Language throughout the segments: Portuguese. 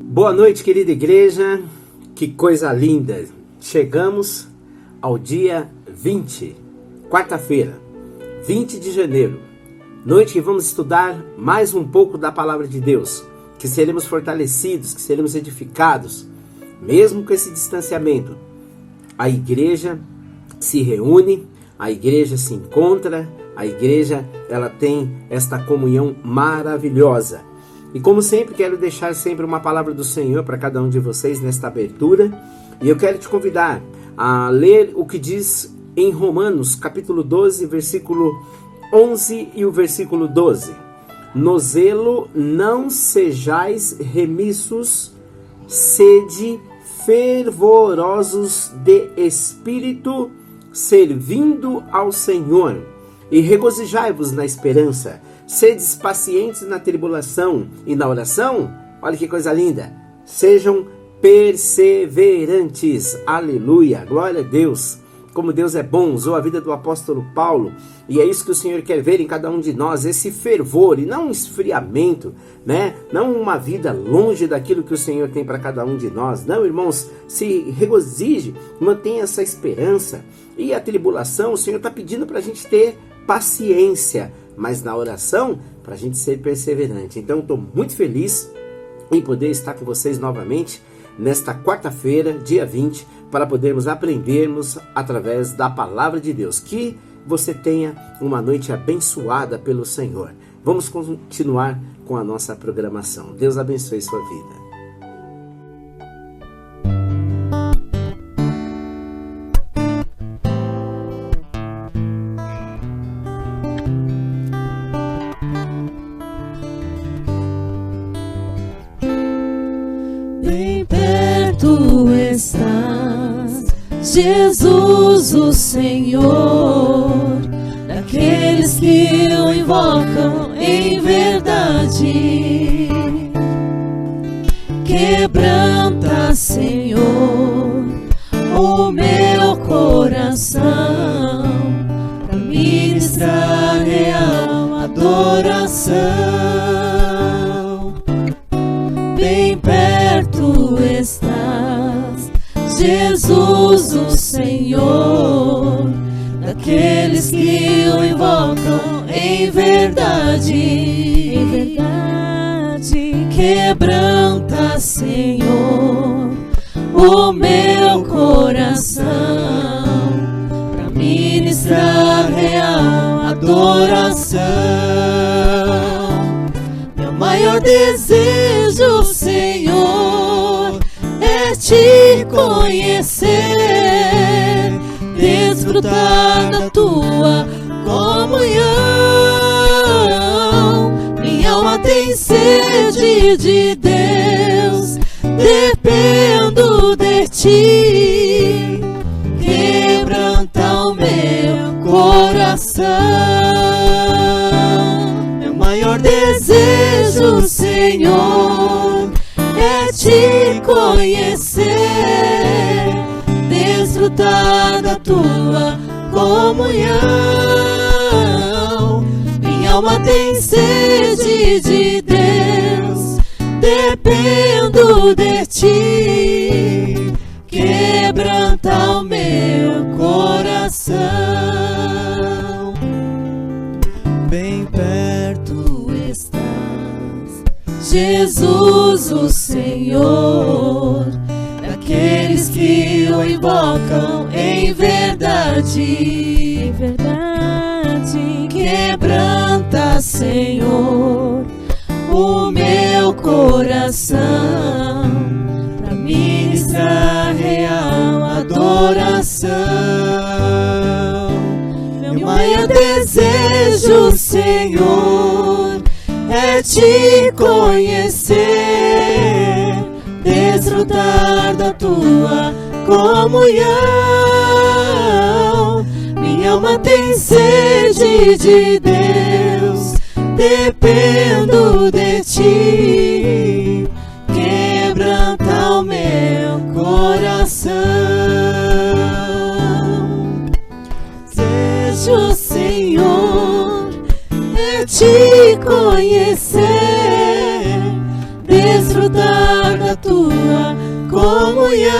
Boa noite, querida igreja, que coisa linda, chegamos ao dia 20, quarta-feira, 20 de janeiro, noite que vamos estudar mais um pouco da palavra de Deus, que seremos fortalecidos, que seremos edificados, mesmo com esse distanciamento. A igreja se reúne, a igreja se encontra, a igreja ela tem esta comunhão maravilhosa. E como sempre, quero deixar sempre uma palavra do Senhor para cada um de vocês nesta abertura. E eu quero te convidar a ler o que diz em Romanos, capítulo 12, versículo 11 e o versículo 12. No zelo não sejais remissos, sede fervorosos de espírito, servindo ao Senhor. E regozijai-vos na esperança. Sedes pacientes na tribulação e na oração. Olha que coisa linda. Sejam perseverantes. Aleluia. Glória a Deus. Como Deus é bom. Usou a vida do apóstolo Paulo. E é isso que o Senhor quer ver em cada um de nós. Esse fervor e não um esfriamento, né? Não uma vida longe daquilo que o Senhor tem para cada um de nós. Não, irmãos. Se regozije. Mantenha essa esperança. E a tribulação, o Senhor está pedindo para a gente ter paciência. Mas na oração, para a gente ser perseverante. Então, estou muito feliz em poder estar com vocês novamente nesta quarta-feira, dia 20, para podermos aprendermos através da palavra de Deus. Que você tenha uma noite abençoada pelo Senhor. Vamos continuar com a nossa programação. Deus abençoe sua vida. Jesus, o Senhor, daqueles que o invocam em verdade. Quebranta, Senhor, o meu coração, para ministrar real adoração. Bem perto estás, Jesus, o Senhor, daqueles que o invocam em verdade. Em verdade. Quebranta, Senhor, o meu coração, para ministrar real adoração. Meu maior desejo, Senhor, é te conhecer, desfrutar da tua comunhão. Minha alma tem sede de Deus, dependo de ti. Quebranta o meu coração. Meu maior desejo, Senhor, é te conhecer, desfrutar da tua comunhão. Minha alma tem sede de Deus, dependo de ti. Quebranta o meu coração. Bem perto estás, Jesus, o Senhor, daqueles que o invocam em verdade. Em verdade. Quebranta, Senhor, o meu coração, para ministrar real adoração. Meu maior desejo, Senhor, é te conhecer, desfrutar da tua comunhão. Minha alma tem sede de Deus, dependo de ti. Quebranta o meu coração. Seja o Senhor poder te conhecer, desfrutar da tua comunhão.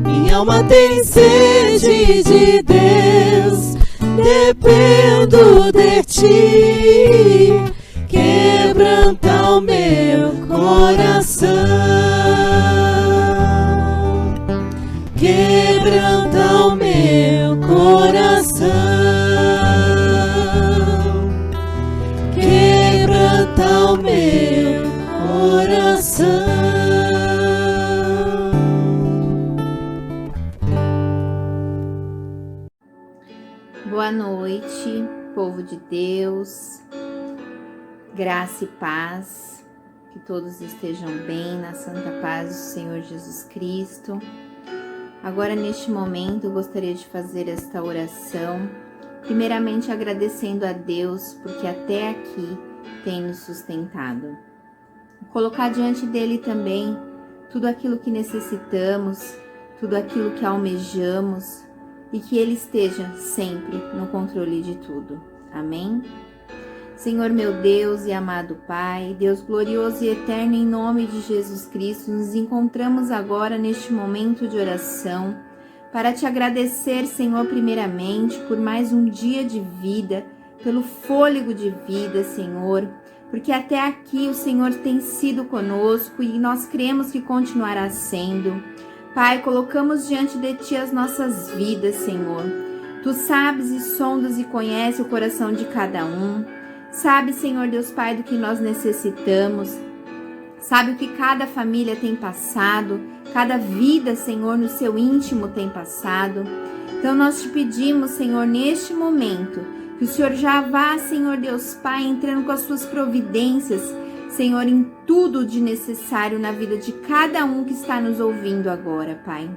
Minha alma tem sede de Deus, dependo de ti, quebranta o meu coração, quebranta o meu coração, quebranta o meu coração. Boa noite, povo de Deus, graça e paz, que todos estejam bem na santa paz do Senhor Jesus Cristo. Agora, neste momento, eu gostaria de fazer esta oração, primeiramente agradecendo a Deus, porque até aqui tem nos sustentado. Colocar diante dele também tudo aquilo que necessitamos, tudo aquilo que almejamos, e que Ele esteja sempre no controle de tudo. Amém? Senhor meu Deus e amado Pai, Deus glorioso e eterno, em nome de Jesus Cristo, nos encontramos agora neste momento de oração para te agradecer, Senhor, primeiramente, por mais um dia de vida, pelo fôlego de vida, Senhor, porque até aqui o Senhor tem sido conosco e nós cremos que continuará sendo. Pai, colocamos diante de Ti as nossas vidas, Senhor. Tu sabes e sondas e conheces o coração de cada um. Sabe, Senhor Deus Pai, do que nós necessitamos. Sabe o que cada família tem passado, cada vida, Senhor, no seu íntimo tem passado. Então nós te pedimos, Senhor, neste momento, que o Senhor já vá, Senhor Deus Pai, entrando com as suas providências, Senhor, em tudo de necessário na vida de cada um que está nos ouvindo agora, Pai.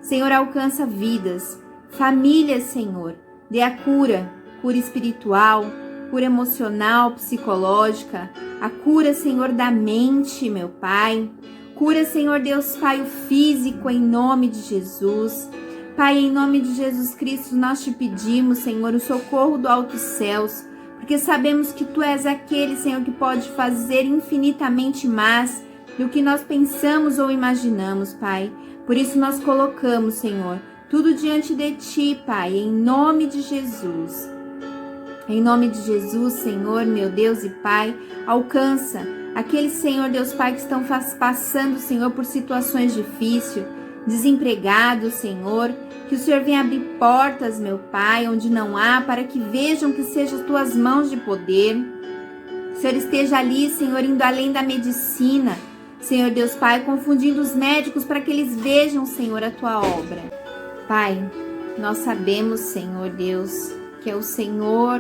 Senhor, alcança vidas, famílias, Senhor. Dê a cura espiritual, cura emocional, psicológica, a cura, Senhor, da mente, meu Pai. Cura, Senhor Deus Pai, o físico, em nome de Jesus. Pai, em nome de Jesus Cristo, nós te pedimos, Senhor, o socorro do alto céus, porque sabemos que Tu és aquele, Senhor, que pode fazer infinitamente mais do que nós pensamos ou imaginamos, Pai. Por isso nós colocamos, Senhor, tudo diante de Ti, Pai, em nome de Jesus. Em nome de Jesus, Senhor, meu Deus e Pai, alcança aqueles, Senhor, Deus Pai, que estão passando, Senhor, por situações difíceis, desempregados, Senhor, que o Senhor venha abrir portas, meu Pai, onde não há, para que vejam que sejam as Tuas mãos de poder. O Senhor esteja ali, Senhor, indo além da medicina, Senhor Deus Pai, confundindo os médicos para que eles vejam, Senhor, a Tua obra. Pai, nós sabemos, Senhor Deus, que é o Senhor,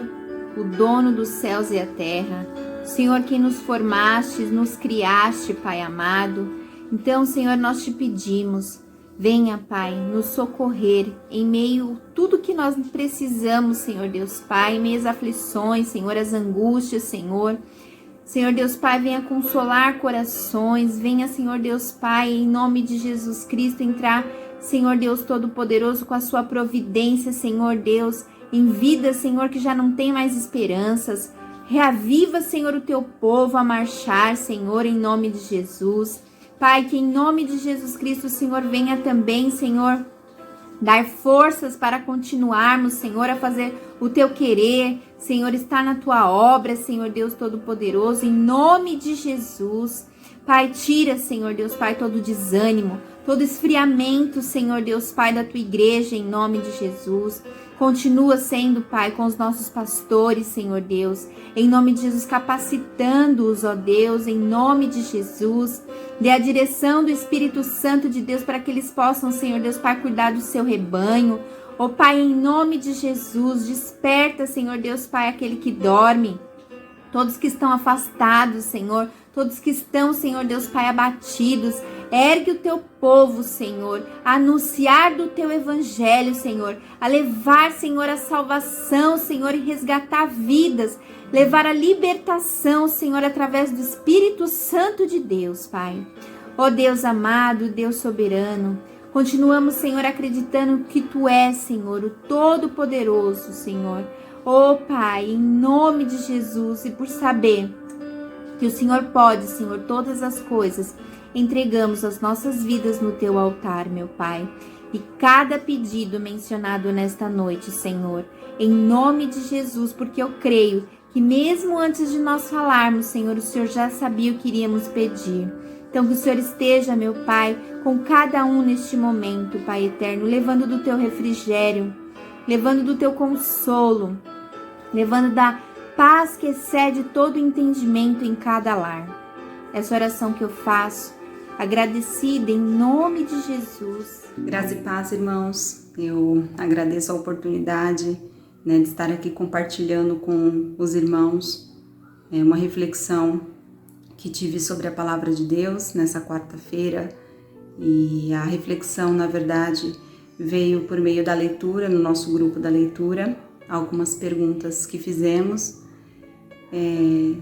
o dono dos céus e a terra, o Senhor quem nos formaste, nos criaste, Pai amado. Então, Senhor, nós te pedimos, venha, Pai, nos socorrer em meio a tudo que nós precisamos, Senhor Deus Pai, em meio às aflições, Senhor, as angústias, Senhor. Senhor Deus Pai, venha consolar corações, venha, Senhor Deus Pai, em nome de Jesus Cristo, entrar, Senhor Deus Todo-Poderoso, com a sua providência, Senhor Deus, em vida, Senhor, que já não tem mais esperanças. Reaviva, Senhor, o Teu povo a marchar, Senhor, em nome de Jesus. Pai, que em nome de Jesus Cristo, o Senhor venha também, Senhor, dar forças para continuarmos, Senhor, a fazer o Teu querer, Senhor, estar na Tua obra, Senhor Deus Todo-Poderoso, em nome de Jesus. Pai, tira, Senhor Deus Pai, todo desânimo, todo esfriamento, Senhor Deus Pai, da Tua igreja, em nome de Jesus. Continua sendo, Pai, com os nossos pastores, Senhor Deus, em nome de Jesus, capacitando-os, ó Deus, em nome de Jesus. Dê a direção do Espírito Santo de Deus para que eles possam, Senhor Deus, Pai, cuidar do seu rebanho. Ó Pai, em nome de Jesus, desperta, Senhor Deus, Pai, aquele que dorme. Todos que estão afastados, Senhor, todos que estão, Senhor Deus Pai, abatidos, ergue o Teu povo, Senhor, a anunciar do Teu evangelho, Senhor, a levar, Senhor, a salvação, Senhor, e resgatar vidas, levar a libertação, Senhor, através do Espírito Santo de Deus, Pai. Ó Deus amado, Deus soberano, continuamos, Senhor, acreditando que Tu és, Senhor, o Todo-Poderoso, Senhor. Oh, Pai, em nome de Jesus, e por saber que o Senhor pode, Senhor, todas as coisas, entregamos as nossas vidas no Teu altar, meu Pai. E cada pedido mencionado nesta noite, Senhor, em nome de Jesus, porque eu creio que mesmo antes de nós falarmos, Senhor, o Senhor já sabia o que iríamos pedir. Então, que o Senhor esteja, meu Pai, com cada um neste momento, Pai eterno, levando do Teu refrigério, levando do Teu consolo, levando da paz que excede todo entendimento em cada lar. Essa oração que eu faço, agradecida em nome de Jesus. Graça e paz, irmãos. Eu agradeço a oportunidade, de estar aqui compartilhando com os irmãos uma reflexão que tive sobre a palavra de Deus nessa quarta-feira. E a reflexão, na verdade, veio por meio da leitura, no nosso grupo da leitura, algumas perguntas que fizemos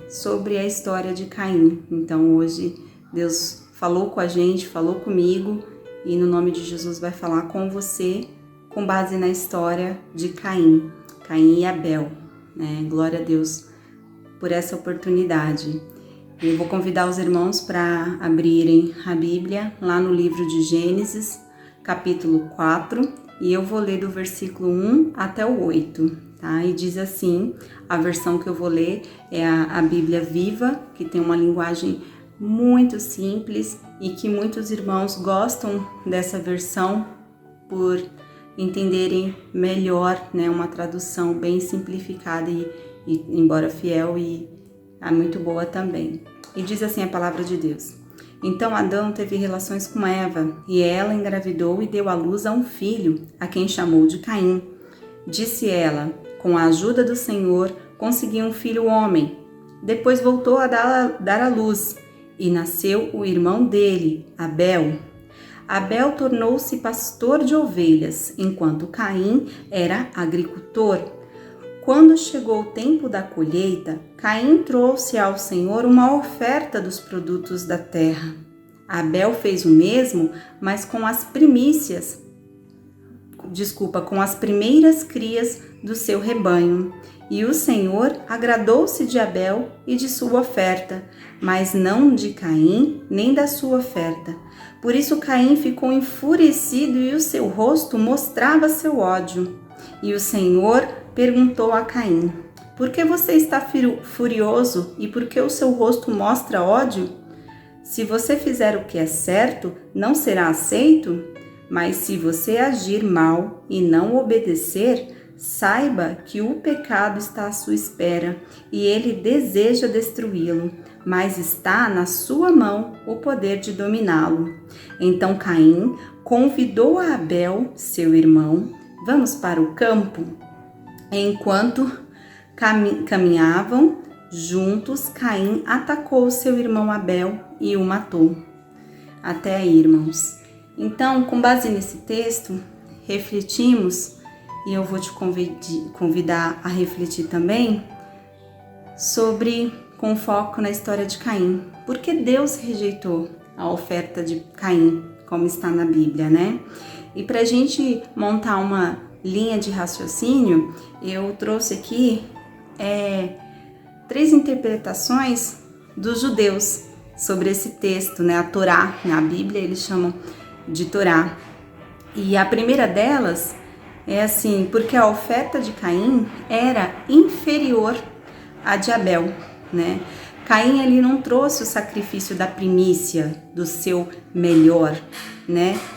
sobre a história de Caim. Então hoje Deus falou com a gente, falou comigo, e no nome de Jesus vai falar com você com base na história de Caim e Abel, Glória a Deus por essa oportunidade. Eu vou convidar os irmãos para abrirem a Bíblia lá no livro de Gênesis, capítulo 4, e eu vou ler do versículo 1 até o 8, tá? E diz assim, a versão que eu vou ler é a Bíblia Viva, que tem uma linguagem muito simples e que muitos irmãos gostam dessa versão por entenderem melhor, uma tradução bem simplificada e embora fiel, e é muito boa também. E diz assim a palavra de Deus: Então Adão teve relações com Eva, e ela engravidou e deu à luz a um filho, a quem chamou de Caim. Disse ela: Com a ajuda do Senhor consegui um filho homem. Depois voltou a dar à luz, e nasceu o irmão dele, Abel. Abel tornou-se pastor de ovelhas, enquanto Caim era agricultor. Quando chegou o tempo da colheita, Caim trouxe ao Senhor uma oferta dos produtos da terra. Abel fez o mesmo, mas com as primeiras crias do seu rebanho. E o Senhor agradou-se de Abel e de sua oferta, mas não de Caim, nem da sua oferta. Por isso Caim ficou enfurecido e o seu rosto mostrava seu ódio. E o Senhor perguntou a Caim: Por que você está furioso e por que o seu rosto mostra ódio? Se você fizer o que é certo, não será aceito? Mas se você agir mal e não obedecer, saiba que o pecado está à sua espera e ele deseja destruí-lo, mas está na sua mão o poder de dominá-lo. Então Caim convidou a Abel, seu irmão, vamos para o campo. Enquanto caminhavam juntos, Caim atacou seu irmão Abel e o matou. Até aí, irmãos. Então, com base nesse texto, refletimos, e eu vou te convidar a refletir também com foco na história de Caim. Por que Deus rejeitou a oferta de Caim, como está na Bíblia, E para a gente montar uma linha de raciocínio, eu trouxe aqui 3 interpretações dos judeus sobre esse texto, a Torá. Na Bíblia eles chamam de Torá. E a primeira delas é assim: porque a oferta de Caim era inferior à de Abel, Caim ali não trouxe o sacrifício da primícia, do seu melhor,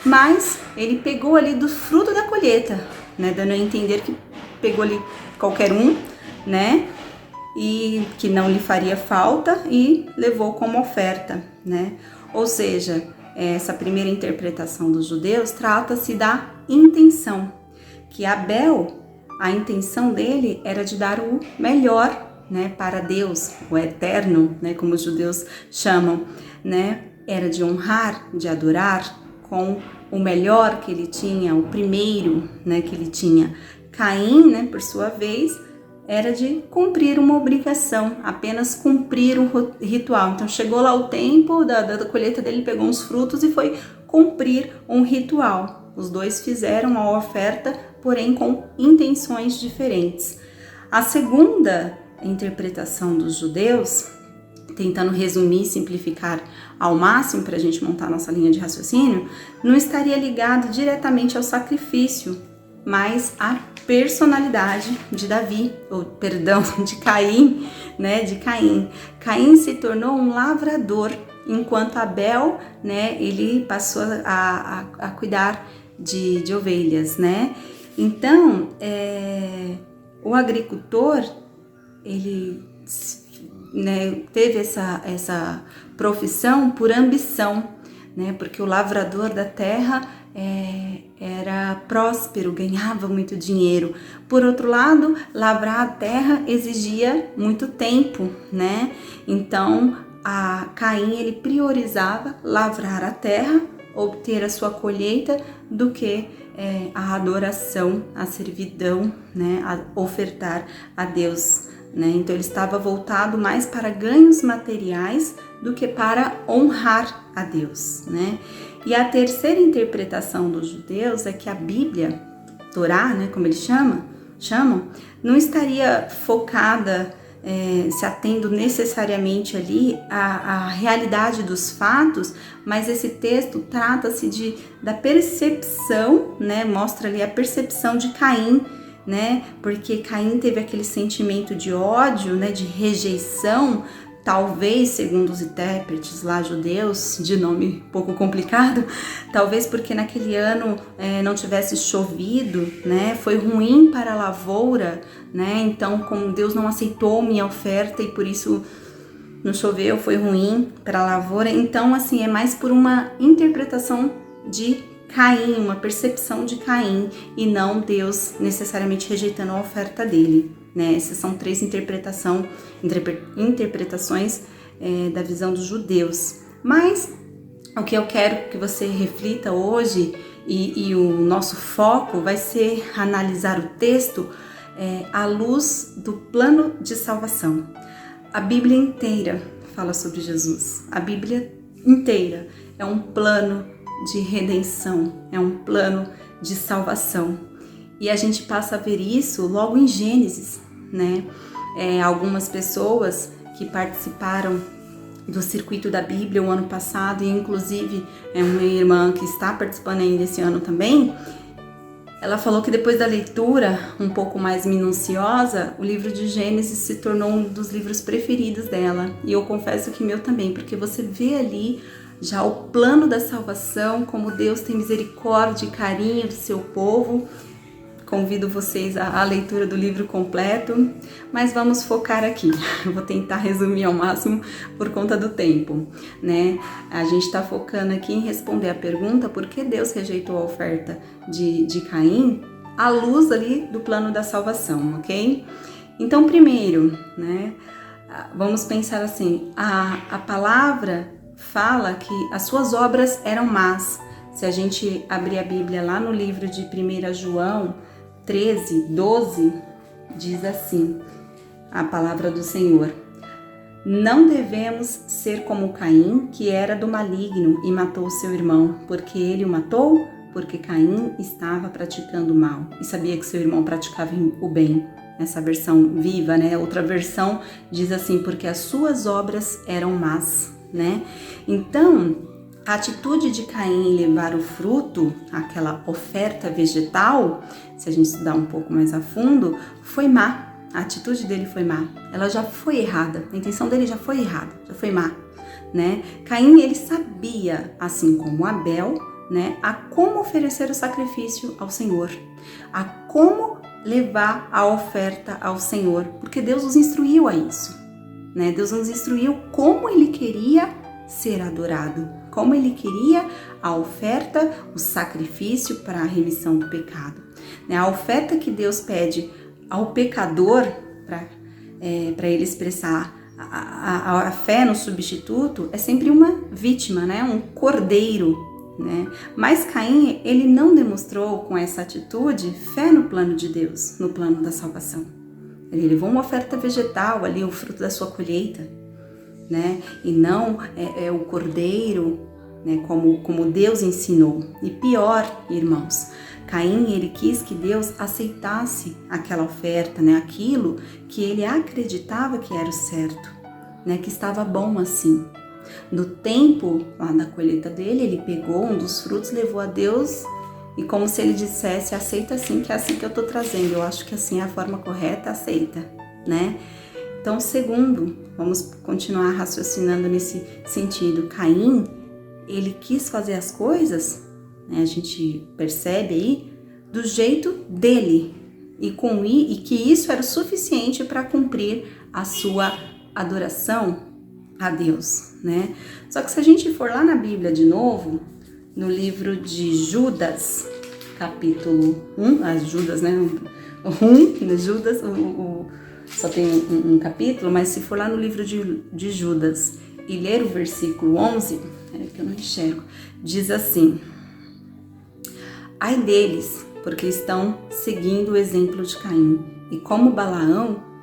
Mas ele pegou ali do fruto da colheita, Dando a entender que pegou ali qualquer um, E que não lhe faria falta e levou como oferta, Ou seja, essa primeira interpretação dos judeus trata-se da intenção, que Abel, a intenção dele era de dar o melhor, para Deus, o eterno, como os judeus chamam, Era de honrar, de adorar com o melhor que ele tinha, o primeiro, que ele tinha. Caim, por sua vez, era de cumprir uma obrigação, apenas cumprir um ritual. Então chegou lá o tempo da colheita dele, pegou uns frutos e foi cumprir um ritual. Os dois fizeram a oferta, porém com intenções diferentes. A segunda interpretação dos judeus, tentando resumir e simplificar ao máximo para a gente montar nossa linha de raciocínio, não estaria ligado diretamente ao sacrifício, mas à personalidade de de Caim, né? De Caim. Caim se tornou um lavrador, enquanto Abel, né? Ele passou a cuidar de ovelhas, né? Então, o agricultor, ele, né, teve essa profissão por ambição, né? Porque o lavrador da terra era próspero, ganhava muito dinheiro. Por outro lado, lavrar a terra exigia muito tempo, né? Então, Caim, ele priorizava lavrar a terra, obter a sua colheita, do que a adoração, a servidão, né? A ofertar a Deus, né? Então, ele estava voltado mais para ganhos materiais do que para honrar a Deus, né? E a terceira interpretação dos judeus é que a Bíblia, Torá, né, como eles chamam, não estaria focada, se atendo necessariamente ali à realidade dos fatos, mas esse texto trata-se da percepção, né, mostra ali a percepção de Caim, né, porque Caim teve aquele sentimento de ódio, né, de rejeição, talvez, segundo os intérpretes lá judeus, de nome pouco complicado, talvez porque naquele ano não tivesse chovido, né? Foi ruim para a lavoura, né? Então, como Deus não aceitou minha oferta e por isso não choveu, foi ruim para a lavoura. Então, assim, é mais por uma interpretação de Caim, uma percepção de Caim, e não Deus necessariamente rejeitando a oferta dele, né? Essas são três interpretações da visão dos judeus. Mas o que eu quero que você reflita hoje, e o nosso foco vai ser analisar o texto à luz do plano de salvação. A Bíblia inteira fala sobre Jesus. A Bíblia inteira é um plano de redenção, é um plano de salvação. E a gente passa a ver isso logo em Gênesis, né? Algumas pessoas que participaram do circuito da Bíblia o ano passado, e inclusive uma irmã que está participando ainda esse ano também, ela falou que depois da leitura um pouco mais minuciosa, o livro de Gênesis se tornou um dos livros preferidos dela. E eu confesso que meu também, porque você vê ali já o plano da salvação, como Deus tem misericórdia e carinho do seu povo. Convido vocês à leitura do livro completo, mas vamos focar aqui. Eu vou tentar resumir ao máximo por conta do tempo, né? A gente está focando aqui em responder a pergunta por que Deus rejeitou a oferta de Caim à luz ali do plano da salvação, ok? Então, primeiro, né, vamos pensar assim, a palavra fala que as suas obras eram más. Se a gente abrir a Bíblia lá no livro de 1 João 13, 12, diz assim, a palavra do Senhor: não devemos ser como Caim, que era do maligno e matou seu irmão. Porque ele o matou? Porque Caim estava praticando o mal e sabia que seu irmão praticava o bem. Essa versão viva, né? Outra versão diz assim, porque as suas obras eram más, né? Então, a atitude de Caim em levar o fruto, aquela oferta vegetal, se a gente estudar um pouco mais a fundo, foi má. A atitude dele foi má. Ela já foi errada. A intenção dele já foi errada, já foi má, né? Caim, ele sabia, assim como Abel, né, a como oferecer o sacrifício ao Senhor, a como levar a oferta ao Senhor, porque Deus nos instruiu a isso, né? Deus nos instruiu como ele queria ser adorado, como ele queria a oferta, o sacrifício para a remissão do pecado. A oferta que Deus pede ao pecador para ele expressar a fé no substituto é sempre uma vítima, né? Um cordeiro, né? Mas Caim, ele não demonstrou com essa atitude fé no plano de Deus, no plano da salvação. Ele levou uma oferta vegetal ali, o fruto da sua colheita, né? E não o cordeiro, né? Como Deus ensinou. E pior, irmãos, Caim, ele quis que Deus aceitasse aquela oferta, né? Aquilo que ele acreditava que era o certo, né? Que estava bom assim. No tempo lá da colheita dele, ele pegou um dos frutos, levou a Deus e como se ele dissesse, aceita assim, que é assim que eu estou trazendo. Eu acho que assim é a forma correta, aceita, né? Então, segundo, vamos continuar raciocinando nesse sentido. Caim, ele quis fazer as coisas, né, a gente percebe aí, do jeito dele. E que isso era o suficiente para cumprir a sua adoração a Deus, né? Só que se a gente for lá na Bíblia de novo, no livro de Judas, capítulo 1, Judas, né? Judas, só tem um capítulo, mas se for lá no livro de Judas e ler o versículo 11, que eu não enxergo, diz assim: ai deles, porque estão seguindo o exemplo de Caim, e como Balaão,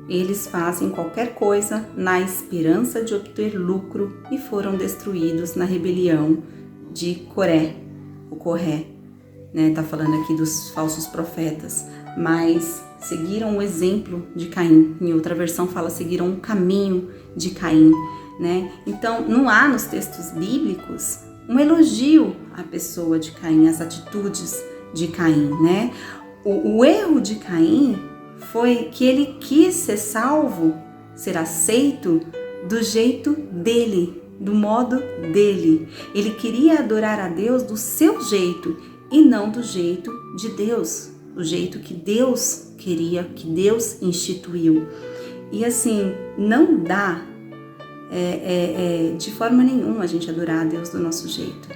eles fazem qualquer coisa na esperança de obter lucro e foram destruídos na rebelião de Coré, né? Tá falando aqui dos falsos profetas, mas seguiram o exemplo de Caim. Em outra versão fala seguiram o caminho de Caim, né? Então não há nos textos bíblicos um elogio à pessoa de Caim, às atitudes de Caim, né? O erro de Caim foi que ele quis ser salvo, ser aceito do jeito dele, do modo dele. Ele queria adorar a Deus do seu jeito e não do jeito de Deus, do jeito que Deus queria, que Deus instituiu. E assim, não dá de forma nenhuma a gente adorar a Deus do nosso jeito,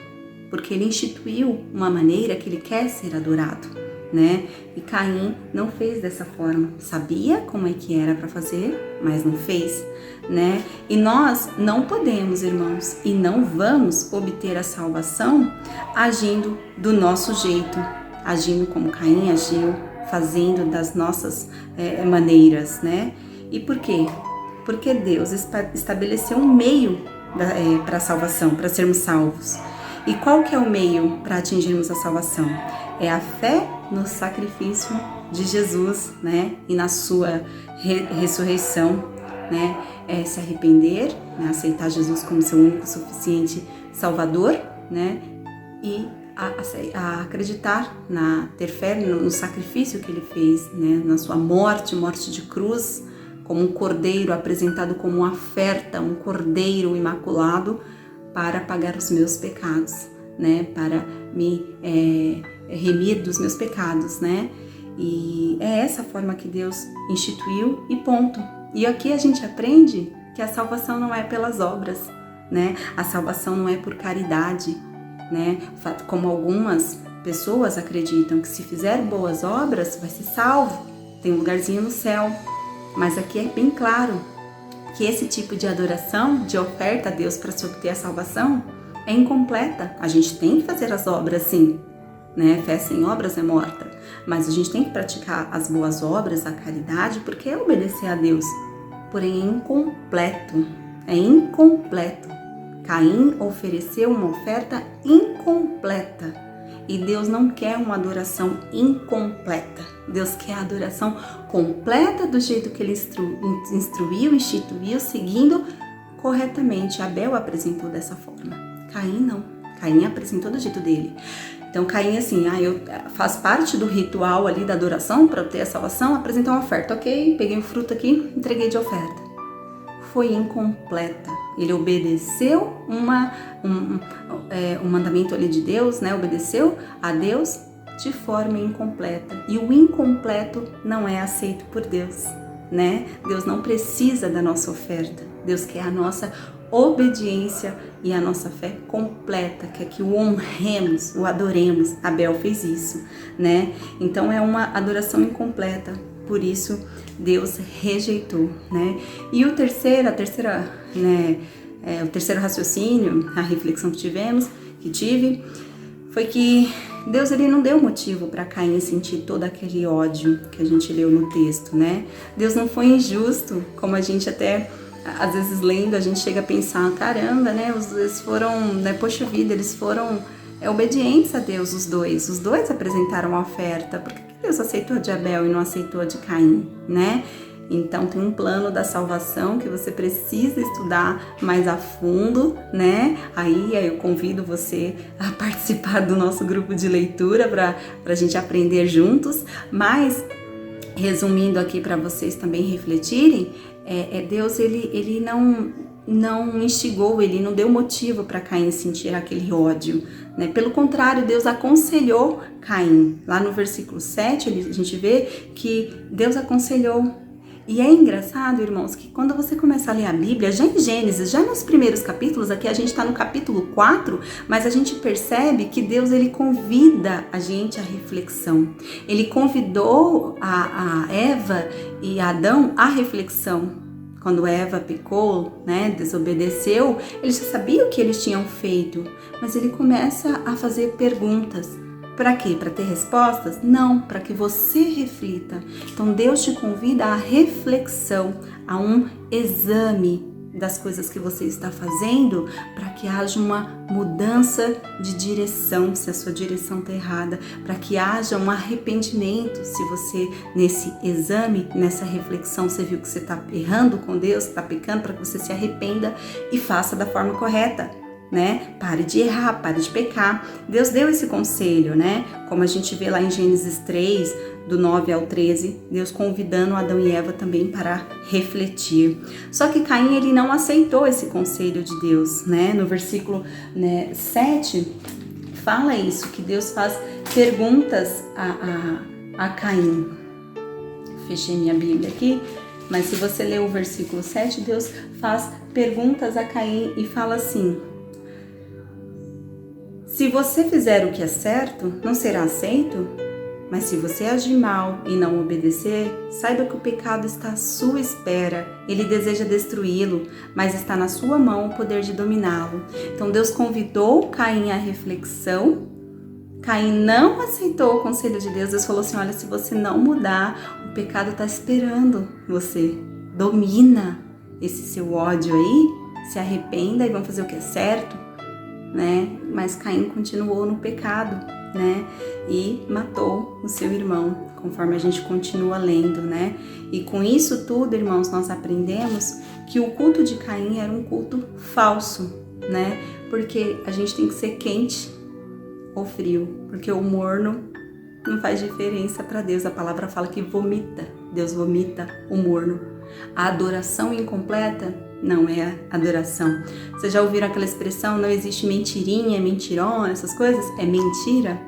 porque Ele instituiu uma maneira que Ele quer ser adorado, né? E Caim não fez dessa forma, sabia como é que era para fazer, mas não fez, né? E nós não podemos, irmãos, e não vamos obter a salvação agindo do nosso jeito, agindo como Caim agiu, fazendo das nossas maneiras, né? E por quê? Porque Deus estabeleceu um meio para a salvação, para sermos salvos. E qual que é o meio para atingirmos a salvação? É a fé no sacrifício de Jesus, né? E na sua ressurreição, né? É se arrepender, né? Aceitar Jesus como seu único suficiente Salvador, né? E a acreditar, ter fé no sacrifício que Ele fez, né? Na sua morte de cruz, como um cordeiro apresentado como uma oferta, um cordeiro imaculado para pagar os meus pecados, né? Para me remir dos meus pecados, né? E é essa forma que Deus instituiu e ponto. E aqui a gente aprende que a salvação não é pelas obras, né? A salvação não é por caridade, né? Como algumas pessoas acreditam que se fizer boas obras vai ser salvo, tem um lugarzinho no céu. Mas aqui é bem claro que esse tipo de adoração, de oferta a Deus para se obter a salvação, é incompleta. A gente tem que fazer as obras sim, né? Fé sem obras é morta. Mas a gente tem que praticar as boas obras, a caridade, porque é obedecer a Deus. Porém é incompleto. É incompleto. Caim ofereceu uma oferta incompleta. E Deus não quer uma adoração incompleta. Deus quer a adoração completa do jeito que Ele instruiu, instituiu, seguindo corretamente. Abel apresentou dessa forma. Caim não. Caim apresentou do jeito dele. Então Caim assim, faz parte do ritual ali da adoração para obter a salvação, apresentar uma oferta. Ok, peguei um fruto aqui, entreguei de oferta. Foi incompleta. Ele obedeceu um mandamento ali de Deus, né? Obedeceu a Deus de forma incompleta. E o incompleto não é aceito por Deus, né? Deus não precisa da nossa oferta. Deus quer a nossa obediência e a nossa fé completa, quer que o honremos, o adoremos. Abel fez isso, né? Então é uma adoração incompleta. Por isso Deus rejeitou, né? E o terceiro raciocínio, a reflexão que tive, foi que Deus ele não deu motivo para Caim sentir todo aquele ódio que a gente leu no texto, né? Deus não foi injusto, como a gente até às vezes lendo a gente chega a pensar, caramba, né? Eles foram, né? Poxa vida, eles foram obedientes a Deus, os dois apresentaram a oferta. Por que Deus aceitou a de Abel e não aceitou a de Caim, né? Então tem um plano da salvação que você precisa estudar mais a fundo, né? Aí eu convido você a participar do nosso grupo de leitura para a gente aprender juntos. Mas, resumindo aqui para vocês também refletirem, Deus ele não instigou, ele não deu motivo para Caim sentir aquele ódio, né? Pelo contrário, Deus aconselhou Caim. Lá no versículo 7, a gente vê que Deus aconselhou. E é engraçado, irmãos, que quando você começa a ler a Bíblia, já em Gênesis, já nos primeiros capítulos, aqui a gente está no capítulo 4, mas a gente percebe que Deus ele convida a gente à reflexão. Ele convidou a Eva e Adão à reflexão. Quando Eva pecou, né, desobedeceu, ele já sabia o que eles tinham feito, mas ele começa a fazer perguntas. Para quê? Para ter respostas? Não, para que você reflita. Então Deus te convida à reflexão, a um exame das coisas que você está fazendo, para que haja uma mudança de direção, se a sua direção está errada, para que haja um arrependimento, se você nesse exame, nessa reflexão, você viu que você está errando com Deus, está pecando, para que você se arrependa e faça da forma correta. Né? Pare de errar, pare de pecar. Deus deu esse conselho, né? Como a gente vê lá em Gênesis 3, do 9 ao 13, Deus convidando Adão e Eva também para refletir. Só que Caim, ele não aceitou esse conselho de Deus, né? No versículo 7, fala isso, que Deus faz perguntas a Caim. Fechei minha Bíblia aqui, mas se você ler o versículo 7, Deus faz perguntas a Caim e fala assim: se você fizer o que é certo, não será aceito? Mas se você agir mal e não obedecer, saiba que o pecado está à sua espera. Ele deseja destruí-lo, mas está na sua mão o poder de dominá-lo. Então Deus convidou Caim à reflexão. Caim não aceitou o conselho de Deus. Deus falou assim: olha, se você não mudar, o pecado está esperando você. Domina esse seu ódio aí, se arrependa e vamos fazer o que é certo. Né? Mas Caim continuou no pecado, né? E matou o seu irmão, conforme a gente continua lendo, né? E com isso tudo, irmãos, nós aprendemos que o culto de Caim era um culto falso, né? Porque a gente tem que ser quente ou frio, porque o morno não faz diferença para Deus. A palavra fala que vomita, Deus vomita o morno. A adoração incompleta não é adoração. Vocês já ouviram aquela expressão, não existe mentirinha, mentirona, essas coisas? É mentira.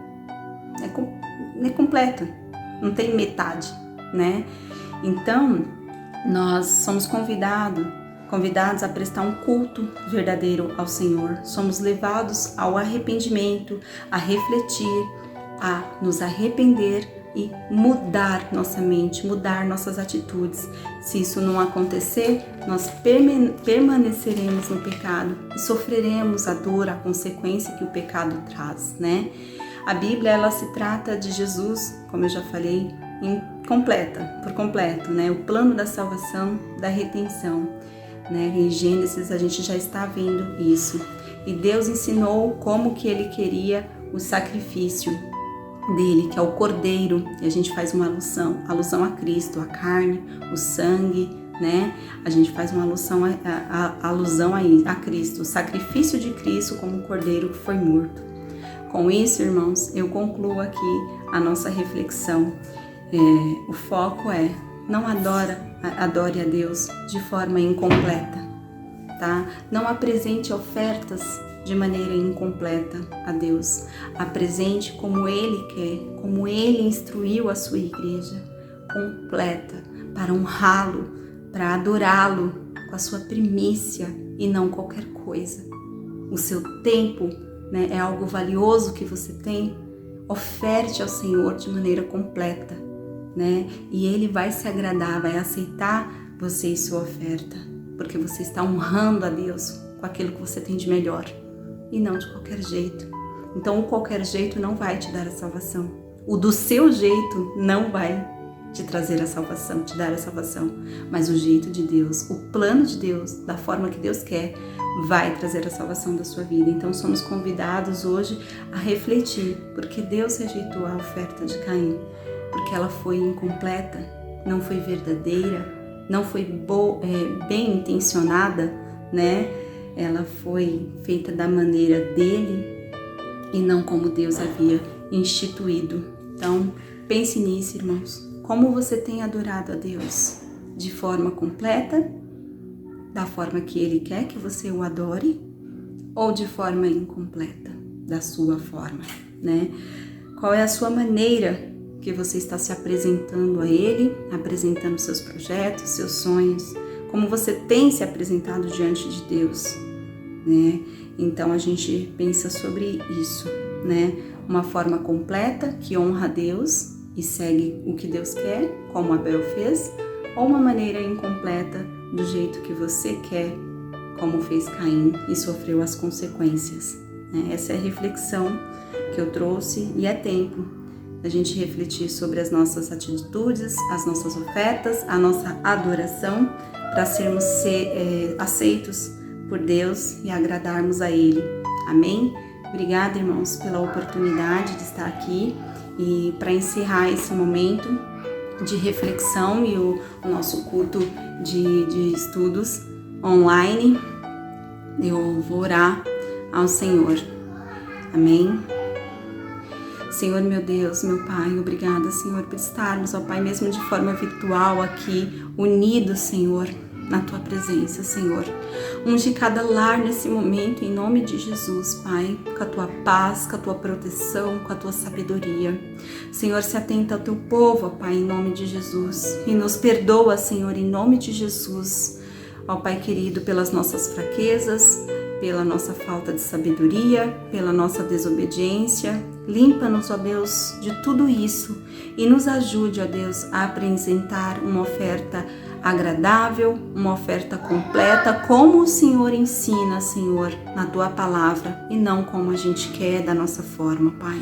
É completo. Não tem metade, né? Então, nós somos convidados a prestar um culto verdadeiro ao Senhor. Somos levados ao arrependimento, a refletir, a nos arrepender e mudar nossa mente, mudar nossas atitudes. Se isso não acontecer, nós permaneceremos no pecado e sofreremos a dor, a consequência que o pecado traz, né? A Bíblia, ela se trata de Jesus, como eu já falei, por completo, né? O plano da salvação, da redenção, né? Em Gênesis a gente já está vendo isso. E Deus ensinou como que Ele queria o sacrifício dele, que é o cordeiro, e a gente faz uma alusão a Cristo, a carne, o sangue, né? A gente faz uma alusão a Cristo, o sacrifício de Cristo como cordeiro que foi morto. Com isso, irmãos, eu concluo aqui a nossa reflexão. O foco é: não adore a Deus de forma incompleta, tá? Não apresente ofertas de maneira incompleta a Deus. Apresente como Ele quer, como Ele instruiu a sua igreja, completa, para honrá-lo, para adorá-lo com a sua primícia e não qualquer coisa. O seu tempo, né, é algo valioso que você tem. Oferte ao Senhor de maneira completa, né? E Ele vai se agradar, vai aceitar você e sua oferta, porque você está honrando a Deus com aquilo que você tem de melhor. E não de qualquer jeito. Então, o qualquer jeito não vai te dar a salvação. O do seu jeito não vai te trazer a salvação, te dar a salvação. Mas o jeito de Deus, o plano de Deus, da forma que Deus quer, vai trazer a salvação da sua vida. Então somos convidados hoje a refletir, porque Deus rejeitou a oferta de Caim, porque ela foi incompleta, não foi verdadeira, não foi bem intencionada, né? Ela foi feita da maneira dele e não como Deus havia instituído. Então pense nisso, irmãos. Como você tem adorado a Deus? De forma completa, da forma que Ele quer que você o adore, ou de forma incompleta, da sua forma, né? Qual é a sua maneira que você está se apresentando a Ele, apresentando seus projetos, seus sonhos, como você tem se apresentado diante de Deus, né? Então a gente pensa sobre isso, né? Uma forma completa que honra a Deus e segue o que Deus quer, como Abel fez, ou uma maneira incompleta do jeito que você quer, como fez Caim e sofreu as consequências, né? Essa é a reflexão que eu trouxe e é tempo da gente refletir sobre as nossas atitudes, as nossas ofertas, a nossa adoração, para sermos aceitos por Deus e agradarmos a Ele. Amém? Obrigada, irmãos, pela oportunidade de estar aqui e para encerrar esse momento de reflexão e o nosso culto de estudos online, eu vou orar ao Senhor. Amém? Senhor, meu Deus, meu Pai, obrigada, Senhor, por estarmos, ó Pai, mesmo de forma virtual aqui, unidos, Senhor, na Tua presença, Senhor. Unge cada lar nesse momento, em nome de Jesus, Pai, com a Tua paz, com a Tua proteção, com a Tua sabedoria. Senhor, se atenta ao Teu povo, ó Pai, em nome de Jesus, e nos perdoa, Senhor, em nome de Jesus, ó Pai querido, pelas nossas fraquezas, pela nossa falta de sabedoria, pela nossa desobediência. Limpa-nos, ó Deus, de tudo isso e nos ajude, ó Deus, a apresentar uma oferta agradável, uma oferta completa, como o Senhor ensina, Senhor, na Tua palavra e não como a gente quer, da nossa forma, Pai.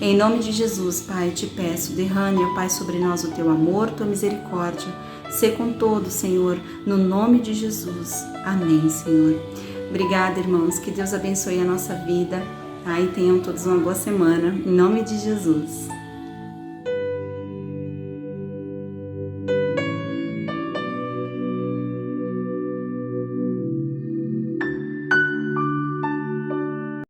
Em nome de Jesus, Pai, te peço, derrame, ó Pai, sobre nós o Teu amor, Tua misericórdia. Sê com todos, Senhor, no nome de Jesus. Amém, Senhor. Obrigada, irmãos, que Deus abençoe a nossa vida, tá? E tenham todos uma boa semana, em nome de Jesus.